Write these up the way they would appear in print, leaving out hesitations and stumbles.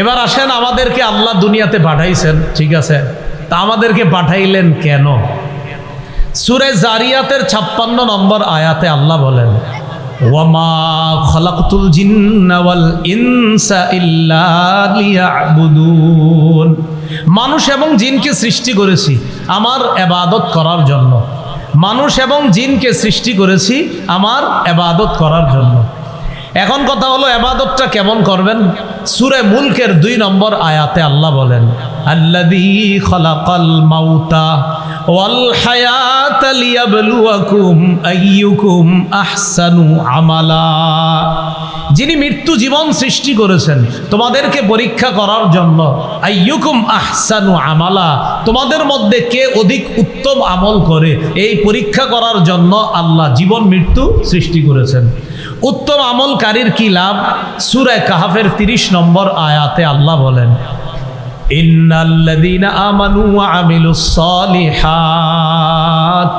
এবার আসেন, আমাদেরকে আল্লাহ দুনিয়াতে পাঠাইছেন, ঠিক আছে, তা আমাদেরকে পাঠাইলেন কেন? সূরা জারিয়াতের 56 নম্বর আয়াতে আল্লাহ বলেন, ওয়ামা খালাকতুল জিন্না ওয়াল ইনসা ইল্লা লিয়াবুদুন। মানুষ এবং জিনকে সৃষ্টি করেছি আমার ইবাদত করার জন্য। মানুষ এবং জিনকে সৃষ্টি করেছি আমার ইবাদত করার জন্য। এখন কথা হলো, ইবাদতটা কেমন করবেন? সূরা মুলকের 2 নম্বর আয়াতে আল্লাহ বলেন, আল্লাযী খালাকাল মাউতা ওয়াল হায়াতা লিয়াবলুয়াকুম আইয়ুকুম আহসানু আমালা। যিনি মৃত্যু জীবন সৃষ্টি করেছেন তোমাদেরকে পরীক্ষা করার জন্য। আইয়ুকুম আহসানু আমালা, তোমাদের মধ্যে কে অধিক উত্তম আমল করে, এই পরীক্ষা করার জন্য আল্লাহ জীবন মৃত্যু সৃষ্টি করেছেন। উত্তম আমলকারীর কি লাভ? সূরা কাহফের 30 নম্বর আয়াতে আল্লাহ বলেন, ইন্নাল্লাযীনা আমানু ওয়া আমিলুস সালিহাত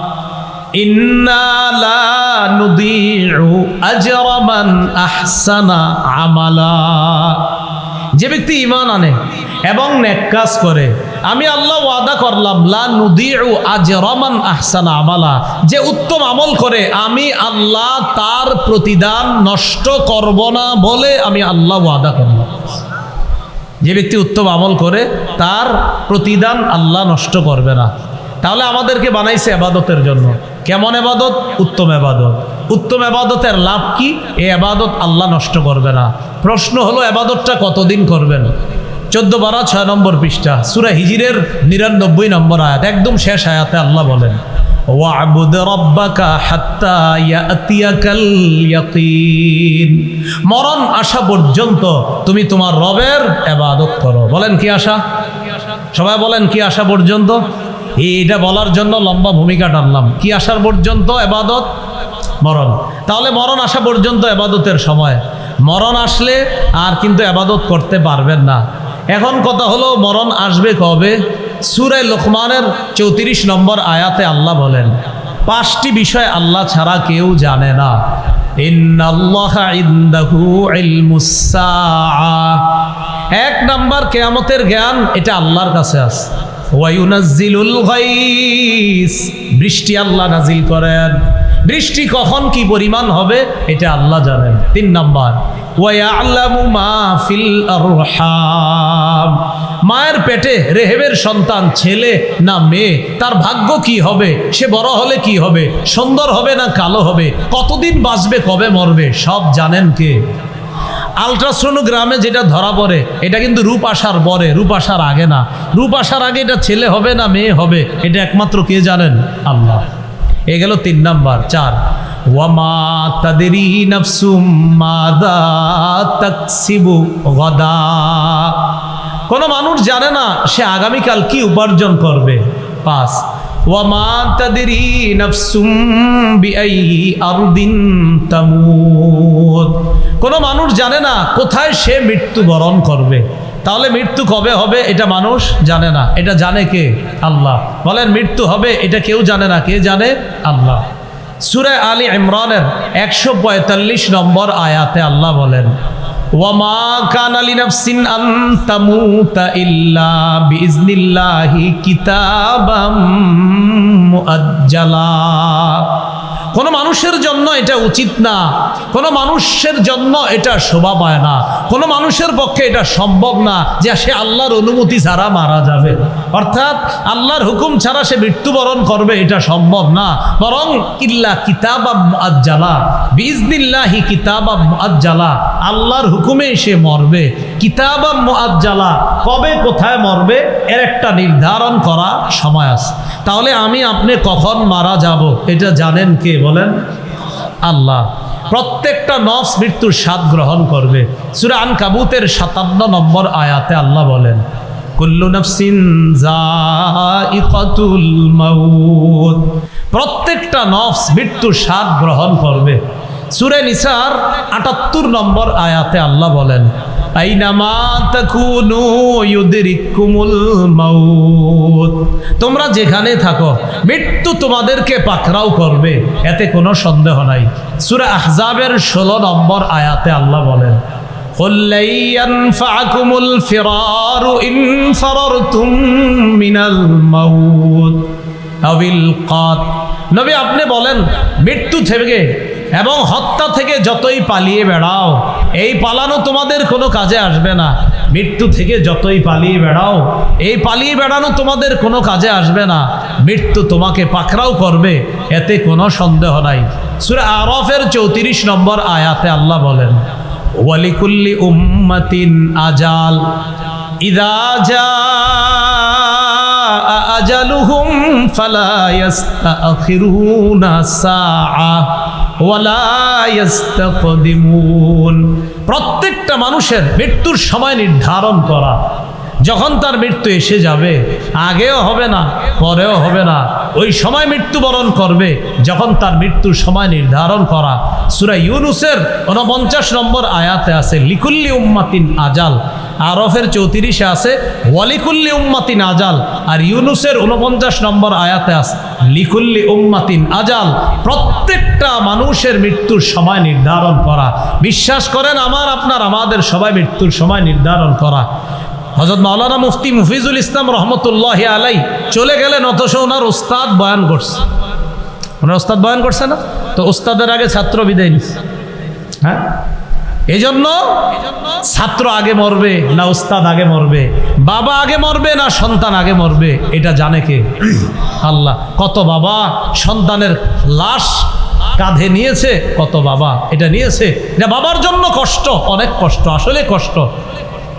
ইন্না লা নুদিউ আজরা মান আহসানা আমালা। যে ব্যক্তি ঈমান আনে এবং নেক কাজ করে, আমি আল্লাহ ওয়াদা করলাম, লা নুদিউ আজরা মান আহসানা আমালা, যে উত্তম আমল করে আমি আল্লাহ তার প্রতিদান নষ্ট করব না বলে আমি আল্লাহ ওয়াদা করলাম। যে ব্যক্তি উত্তম আমল করে তার প্রতিদান আল্লাহ নষ্ট করবে না। তাহলে আমাদেরকে বানাইছে ইবাদতের জন্য। কেমন ইবাদত? উত্তম ইবাদত। উত্তম ইবাদতের লাভ কি? এই ইবাদত আল্লাহ নষ্ট করবে না। প্রশ্ন হলো, ইবাদতটা কতদিন করবেন? 14 পারা 6 নম্বর পৃষ্ঠা সূরা হিজরের 99 নম্বর আয়াত, একদম শেষ আয়াতে আল্লাহ বলেন, ওয়া'বুদ রাব্বাকা হাত্তা ইয়াতিয়াকাল ইয়াকিন। মরণ আসা পর্যন্ত তুমি তোমার রবের ইবাদত করো। বলেন কি আশা? সবাই বলেন কি আসা পর্যন্ত? এইটা বলার জন্য লম্বা ভূমিকা টানলাম। কি আসার পর্যন্ত ইবাদত? মরণ। তাহলে মরণ আসা পর্যন্ত ইবাদতের সময়। মরণ আসলে আর কিন্তু ইবাদত করতে পারবেন না। এখন কথা হলো, মরণ আসবে কবে? সূরা লোকমানের 34 নম্বর আয়াতে আল্লাহ বলেন, 5টি বিষয় আল্লাহ ছাড়া কেউ জানে না। ইন্নাল্লাহা ইনদাহু ইলমুস সাআহ। 1 নাম্বার কিয়ামতের জ্ঞান, এটা আল্লাহর কাছে আছে। ওয়ায়ুনাজ্জিলুল গায়স, বৃষ্টি আল্লাহ নাজিল করেন। বৃষ্টি কখন কি পরিমাণ হবে এটা আল্লাহ জানেন। 3 নাম্বার, ওয়ায়ালামু মা ফিল আরহাম, মায়ের পেটে রেহেবের সন্তান ছেলে না মেয়ে, তার ভাগ্য কি হবে, সে বড় হলে কি হবে, সুন্দর হবে না কালো হবে, কতদিন বাঁচবে, কবে মরবে, সব জানেন কে? আলট্রাসোনোগ্রামে যেটা ধরা পড়ে এটা কিন্তু রূপ আসার পরে, রূপ আসার আগে না। রূপ আসার আগে এটা ছেলে হবে না মেয়ে হবে, এটা একমাত্র কে জানেন? আল্লাহ। এ গেল 3 নাম্বার। 4, ওয়ামা তাদরি নাফসুম মাযা তাকসিবু গাদা, কোনো মানুষ জানে না সে আগামীকাল কি উপার্জন করবে। 5, ওয়ামা তাদরি নাফসুম বিআই আরদিন তামুত, কোনো মানুষ জানে না কোথায় সে মৃত্যুবরণ করবে। তাহলে মৃত্যু কবে হবে এটা মানুষ জানে না, এটা জানে কে? আল্লাহ। বলেন মৃত্যু হবে এটা কেউ জানে না, কে জানে? আল্লাহ। সূরা আলী ইমরানের 145 নম্বর আয়াতে আল্লাহ বলেন, ওয়ামা কানা লিনাফসিন আন তামুতা ইল্লা বিইজনিল্লাহি কিতাবাম মুআজ্জালা, কোনো মানুষের জন্য এটা উচিত না, কোনো মানুষের জন্য এটা শোভা পায় না, কোনো মানুষের পক্ষে এটা সম্ভব না যে সে আল্লাহর অনুমতি ছাড়া মারা যাবে, অর্থাৎ আল্লাহর হুকুম ছাড়া সে মৃত্যুবরণ করবে, এটা সম্ভব না। বরং ইল্লা কিতাবাম মুআজ্জালা, বিইজনিল্লাহি কিতাবাম মুআজ্জালা, আল্লাহর হুকুমে সে মরবে। কিতাবাম মুআজ্জালা, কবে কোথায় মরবে এর একটা নির্ধারণ করা সময় আছে। তাহলে আমি আপনি কখন মারা যাব এটা জানেন কে? বলেন আল্লাহ। প্রত্যেকটা নফস মৃত্যুর স্বাদ গ্রহণ করবে। সূরা আনকাবুতের 57 নম্বর আয়াতে আল্লাহ বলেন, কুল্লু নাফসিন যায়িকাতুল মাউত, প্রত্যেকটা নফস মৃত্যুর স্বাদ গ্রহণ করবে। সূরা নিসার 78 নম্বর আয়াতে আল্লাহ বলেন, আইনামা তাকুনু ইউদরিকুমুল মাউত, তোমরা যেখানে থাকো মৃত্যু তোমাদেরকে পাকড়াও করবে, এতে কোনো সন্দেহ নাই। সূরা আহজাবের 16 নম্বর আয়াতে আল্লাহ বলেন, قل لن ينفعكم الفرار إن فررتم من الموت أو القتل। নবী আপনি বলেন মৃত্যু থেকে এবং হত্যা থেকে যতই পালিয়ে বেড়াও, এই পালানো তোমাদের কোনো কাজে আসবে না। মৃত্যু থেকে যতই পালিয়ে বেড়াও, এই পালিয়ে বেড়ানো তোমাদের কোনো কাজে আসবে না। মৃত্যু তোমাকে পাকড়াও করবে, এতে কোনো সন্দেহ নাই। সূরা আরাফের 34 নম্বর আয়াতে আল্লাহ বলেন, ওয়ালিকুল্লি উম্মাতিন আজাল ইযা জাআ আজালুহুম ফালা ইস্তাখিরুনা সাআ ওয়ালা ইস্তাকদিমুন। প্রত্যেকটা মানুষের মৃত্যুর সময় নির্ধারণ করা। যখন তার মৃত্যু এসে যাবে, আগেও হবে না পরেও হবে না, ওই সময় মৃত্যুবরণ করবে যখন তার মৃত্যুর সময় নির্ধারণ করা। সূরা ইউনূসের 49 নম্বর আয়াতে আছে লিকুল্লি উম্মাতিন আজাল। আরফের 34 আছে ওয়ালিকুল্লি উম্মাতিন আজাল, আর ইউনূসের 49 নম্বর আয়াতে আছে লিকুল্লি উম্মাতিন আজাল। প্রত্যেকটা মানুষের মৃত্যুর সময় নির্ধারণ করা। বিশ্বাস করেন আমার আপনার আমাদের সবাই মৃত্যুর সময় নির্ধারণ করা। হযরত মাওলানা মুফতি মুফিজুল ইসলাম রহমতুল্লাহি আলাই চলে গেলেন, অথচ ওনার ওস্তাদ বয়ান করছে। ওনার ওস্তাদ বয়ান করছে না, তো ওস্তাদের আগে ছাত্র বিদায় নিচ্ছে। হ্যাঁ, এই জন্য ছাত্র আগে মরবে না ওস্তাদ আগে মরবে, বাবা আগে মরবে না সন্তান আগে মরবে, এটা জানে কে? আল্লাহ। কত বাবা সন্তানের লাশ কাঁধে নিয়েছে, কত বাবা এটা নিয়েছে। এটা বাবার জন্য কষ্ট, অনেক কষ্ট, আসলে কষ্ট।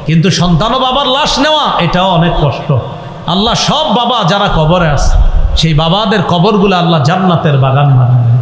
কিন্তু সন্তান ও বাবার লাশ নেওয়া এটাও অনেক কষ্ট। আল্লাহ সব বাবা যারা কবরে আছে সেই বাবাদের কবরগুলো আল্লাহ জান্নাতের বাগান বানাবেন।